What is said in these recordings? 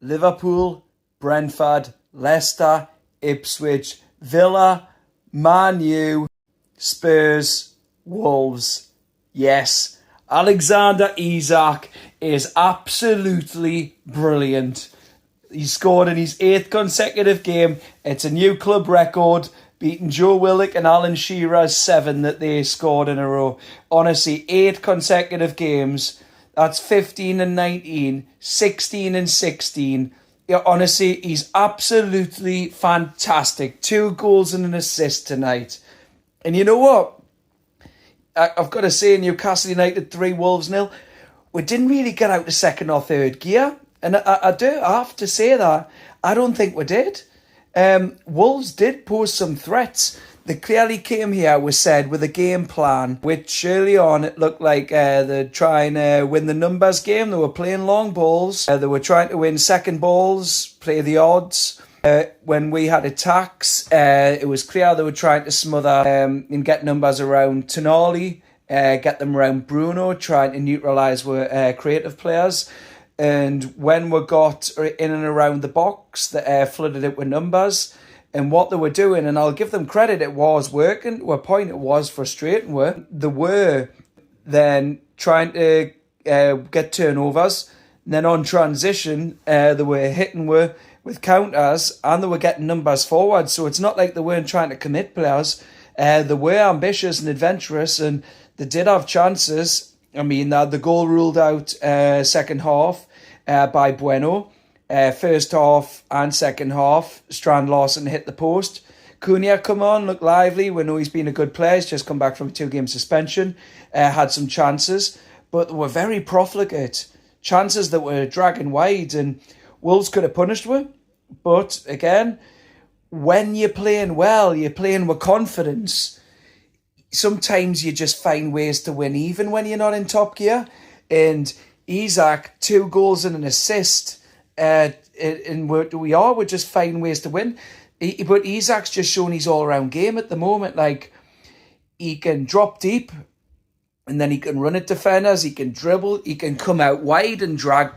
Liverpool, Brentford, Leicester, Ipswich, Villa, Man U, Spurs, Wolves. Yes, Alexander Isak is absolutely brilliant. He scored in his 8th consecutive game. It's a new club record, beating Joe Willock and Alan Shearer's 7 that they scored in a row. Honestly, 8 consecutive games. That's 15 and 19, 16 and 16. Yeah, honestly, he's absolutely fantastic. 2 goals and an assist tonight. And you know what? I've got to say, Newcastle United 3, Wolves 0. We didn't really get out to second or third gear. And I have to say that. I don't think we did. Wolves did pose some threats. They clearly came here, we said, with a game plan, which early on it looked like they're trying to win the numbers game. They were playing long balls. They were trying to win second balls, play the odds. When we had attacks, it was clear they were trying to smother and get numbers around Tonali, get them around Bruno, trying to neutralise creative players. And when we got in and around the box, they flooded it with numbers. And what they were doing, and I'll give them credit, it was working. To a point, it was frustrating. They were then trying to get turnovers. And then on transition, they were hitting with counters, and they were getting numbers forward. So it's not like they weren't trying to commit players. They were ambitious and adventurous, and they did have chances. I mean, the goal ruled out second half by Bueno. First half and second half, Strand Larson hit the post. Cunha come on, looked lively. We know he's been a good player. He's just come back from a 2-game suspension. Had some chances, but they were very profligate. Chances that were dragging wide, and Wolves could have punished with. But again, when you're playing well, you're playing with confidence. Sometimes you just find ways to win, even when you're not in top gear. And Isak, 2 goals and an assist. And we're just finding ways to win. But Isak's just shown his all-round game at the moment. Like, he can drop deep, and then he can run at defenders. He can dribble. He can come out wide and drag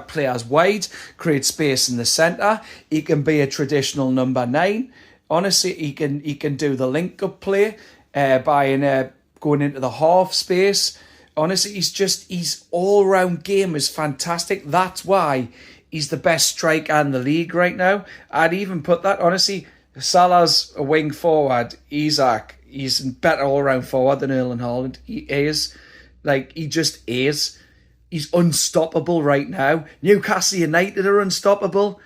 players wide, create space in the centre. He can be a traditional number 9. Honestly, he can do the link-up play by going into the half space. Honestly, his all-round game is fantastic. That's why he's the best striker in the league right now. I'd even put that, honestly, Salah's a wing forward. Isak, he's better all-round forward than Erling Haaland. He is. Like, he just is. He's unstoppable right now. Newcastle United are unstoppable.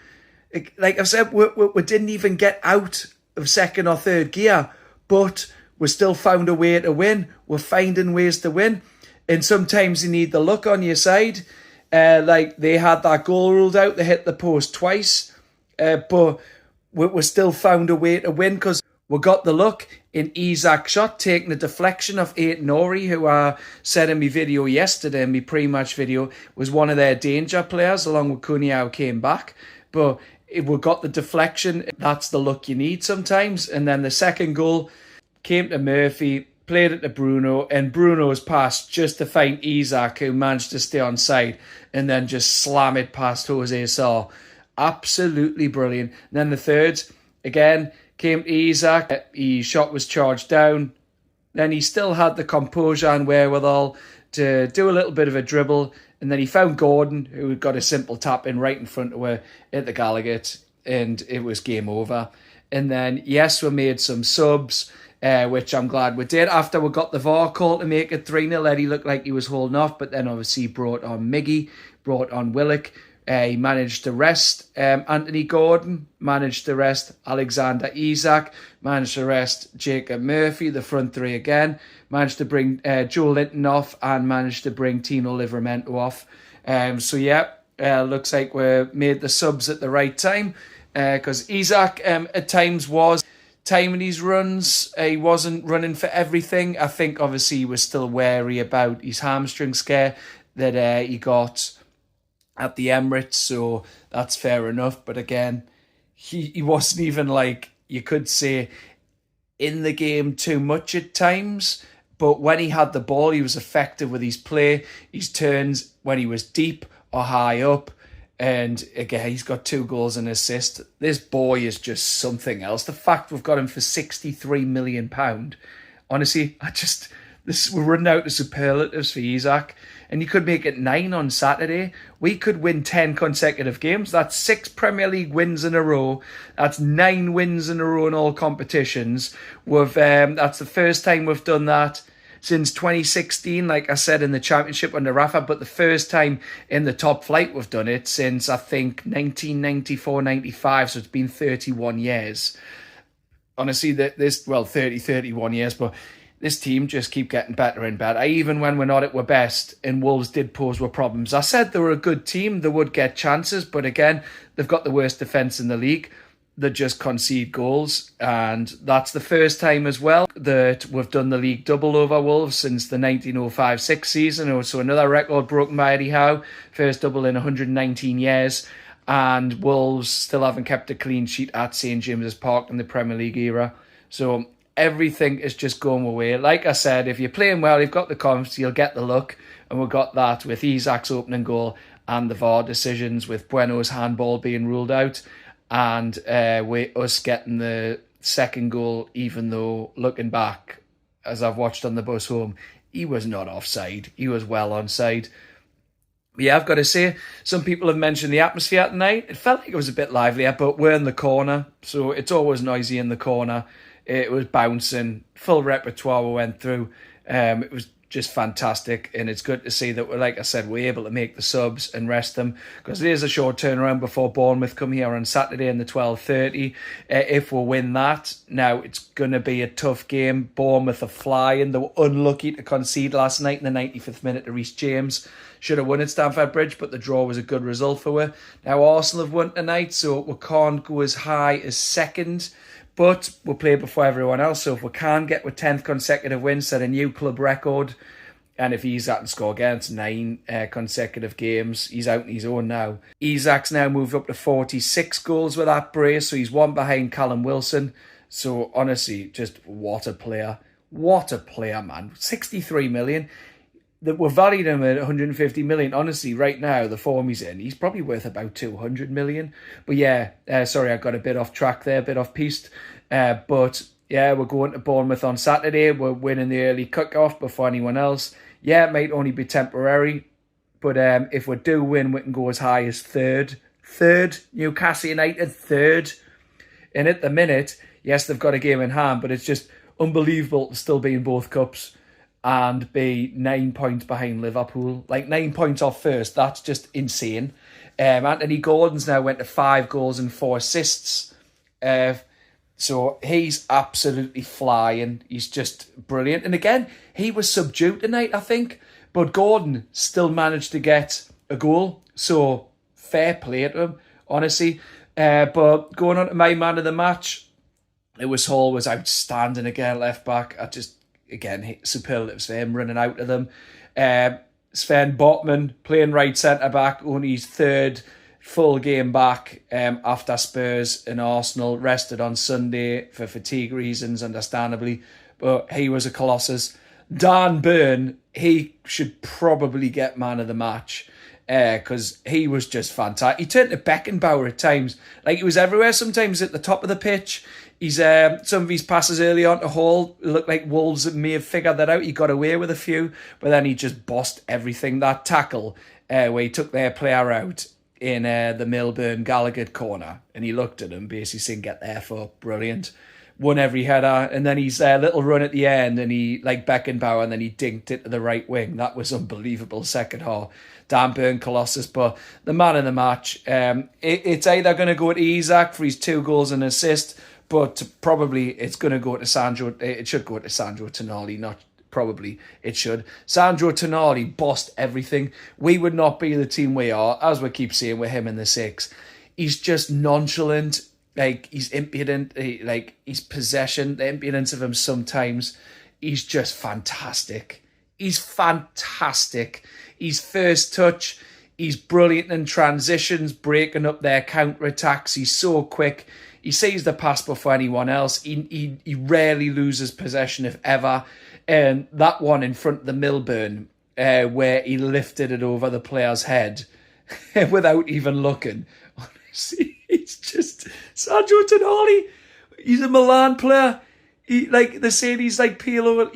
Like I've said, we didn't even get out of second or third gear, but we still found a way to win. We're finding ways to win. And sometimes you need the luck on your side. Like they had that goal ruled out. They hit the post twice. But we still found a way to win because we got the luck in Isak's shot, taking a deflection of Aït-Nouri, who I said in my video yesterday, in my pre-match video, was one of their danger players, along with Cunha, who came back. But we got the deflection. That's the luck you need sometimes. And then the second goal came to Murphy, played it to Bruno, and Bruno's pass just to find Isak, who managed to stay on side, and then just slam it past Jose Sá. Absolutely brilliant. And then the third, again, came to Isak. His shot was charged down. Then he still had the composure and wherewithal to do a little bit of a dribble. And then he found Gordon, who got a simple tap in right in front of her at the Gallagher. And it was game over. And then, yes, we made some subs, which I'm glad we did. After we got the VAR call to make it 3-0, Eddie looked like he was holding off. But then obviously brought on Miggy, brought on Willock. He managed to rest AnthonyGordon, managed to rest Alexander Isak, managed to rest Jacob Murphy, the front three again, managed to bring Joe Linton off, and managed to bring Tino Livramento off. Looks like we made the subs at the right time, because Isak at times was timing his runs. He wasn't running for everything. I think obviously he was still wary about his hamstring scare that he got at the Emirates, so that's fair enough. But again, he wasn't even, like, you could say, in the game too much at times. But when he had the ball, he was effective with his play, his turns, when he was deep or high up. And again, he's got 2 goals and an assist. This boy is just something else. The fact we've got him for £63 million, honestly, we're running out of superlatives for Isak. And you could make it 9 on Saturday. We could win 10 consecutive games. That's 6 Premier League wins in a row. That's 9 wins in a row in all competitions. That's the first time we've done that since 2016, like I said, in the Championship under Rafa, but the first time in the top flight we've done it since, I think, 1994-95, so it's been 31 years. Honestly, 31 years, but this team just keep getting better and better. Even when we're not at our best, and Wolves did pose with problems. I said they were a good team, they would get chances, but again, they've got the worst defence in the league. They just concede goals, and that's the first time as well that we've done the league double over Wolves since the 1905-06 season. So another record broken by Eddie Howe, first double in 119 years, and Wolves still haven't kept a clean sheet at St James's Park in the Premier League era. So everything is just going away. Like I said, if you're playing well, you've got the confidence, you'll get the luck, and we've got that with Isak's opening goal and the VAR decisions, with Bueno's handball being ruled out, and with us getting the second goal, even though, looking back, as I've watched on the bus home, he was not offside. He was well onside. Yeah, I've got to say, some people have mentioned the atmosphere tonight. It felt like it was a bit livelier, but we're in the corner, so it's always noisy in the corner. It was bouncing, full repertoire we went through. It was just fantastic, and it's good to see that, like I said, we're able to make the subs and rest them, because it is a short turnaround before Bournemouth come here on Saturday in the 12:30. If we win that, now it's going to be a tough game. Bournemouth are flying. They were unlucky to concede last night in the 95th minute to Reece James. Should have won at Stamford Bridge, but the draw was a good result for us. Now Arsenal have won tonight, so we can't go as high as second, but we'll play before everyone else. So if we can get with 10th consecutive win, set a new club record. And if Isak can score again, it's 9 consecutive games. He's out on his own now. Isak's now moved up to 46 goals with that brace, so he's 1 behind Callum Wilson. So honestly, just what a player. What a player, man. 63 million. We're valued him at 150 million. Honestly, right now, the form he's in, he's probably worth about 200 million. But yeah, sorry, I got a bit off track there, a bit off piste. But yeah, we're going to Bournemouth on Saturday. We're winning the early kick-off before anyone else. Yeah, it might only be temporary, but if we do win, we can go as high as third. Newcastle United, third. And at the minute, yes, they've got a game in hand, but it's just unbelievable to still be in both cups and be 9 points behind Liverpool. Like 9 points off first, that's just insane. AnthonyGordon's now went to 5 goals and 4 assists. So he's absolutely flying. He's just brilliant. And again, he was subdued tonight, I think. But Gordon still managed to get a goal. So fair play to him, honestly. But going on to my man of the match, Lewis Hall was outstanding again, left back. Again, superlatives for him, running out of them. Sven Botman playing right centre back, only his 3rd full game back after Spurs and Arsenal rested on Sunday for fatigue reasons, understandably, but he was a colossus. Dan Burn, he should probably get man of the match because he was just fantastic. He turned to Beckenbauer at times, like he was everywhere. Sometimes at the top of the pitch, he's some of his passes early on to Hall looked like Wolves may have figured that out. He got away with a few, but then he just bossed everything. That tackle where he took their player out in the Milburn Gallagher corner, and he looked at him, basically saying, "Get there for brilliant." Won every header, and then his little run at the end, and he, like Beckenbauer, and then he dinked it to the right wing. That was unbelievable second half. Dan Burn, colossus, but the man of the match, it's either going to go to Isak for his 2 goals and assist, but probably it's going to go to Sandro. It should go to Sandro Tonali, not probably it should. Sandro Tonali bossed everything. We would not be the team we are, as we keep saying, with him in the 6. He's just nonchalant. Like, he's impudent, his possession, the impudence of him sometimes, he's just fantastic. He's fantastic. His first touch, he's brilliant in transitions, breaking up their counter-attacks. He's so quick. He sees the pass before anyone else. He rarely loses possession, if ever. And that one in front of the Milburn, where he lifted it over the player's head, without even looking. Honestly, it's just Sandro Tonali. He's a Milan player. They're saying he's like Pirlo.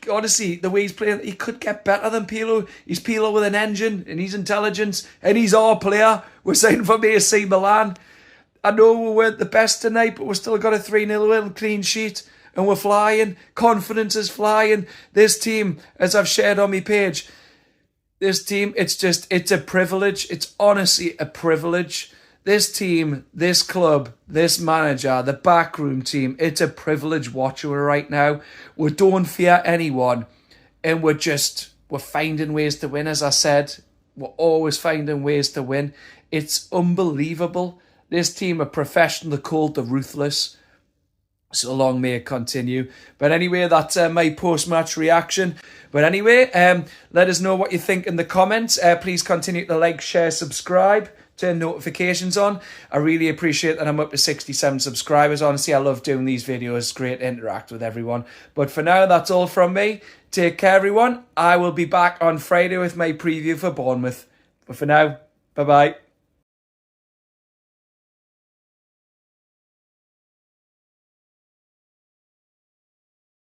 Honestly, the way he's playing, he could get better than Pirlo. He's Pirlo with an engine, and he's intelligence, and he's our player. We're saying from AC Milan. I know we weren't the best tonight, but we've still got a 3-0 win, clean sheet, and we're flying. Confidence is flying. This team, as I've shared on my page, this team, it's a privilege. It's honestly a privilege. This team, this club, this manager, the backroom team, it's a privilege watching right now. We don't fear anyone, and we're finding ways to win, as I said. We're always finding ways to win. It's unbelievable. This team are professional, cold, they're ruthless. So long may it continue. But anyway, that's my post-match reaction. But anyway, let us know what you think in the comments. Please continue to like, share, subscribe. Turn notifications on. I really appreciate that I'm up to 67 subscribers. Honestly, I love doing these videos. It's great to interact with everyone. But for now, that's all from me. Take care, everyone. I will be back on Friday with my preview for Bournemouth. But for now, bye-bye.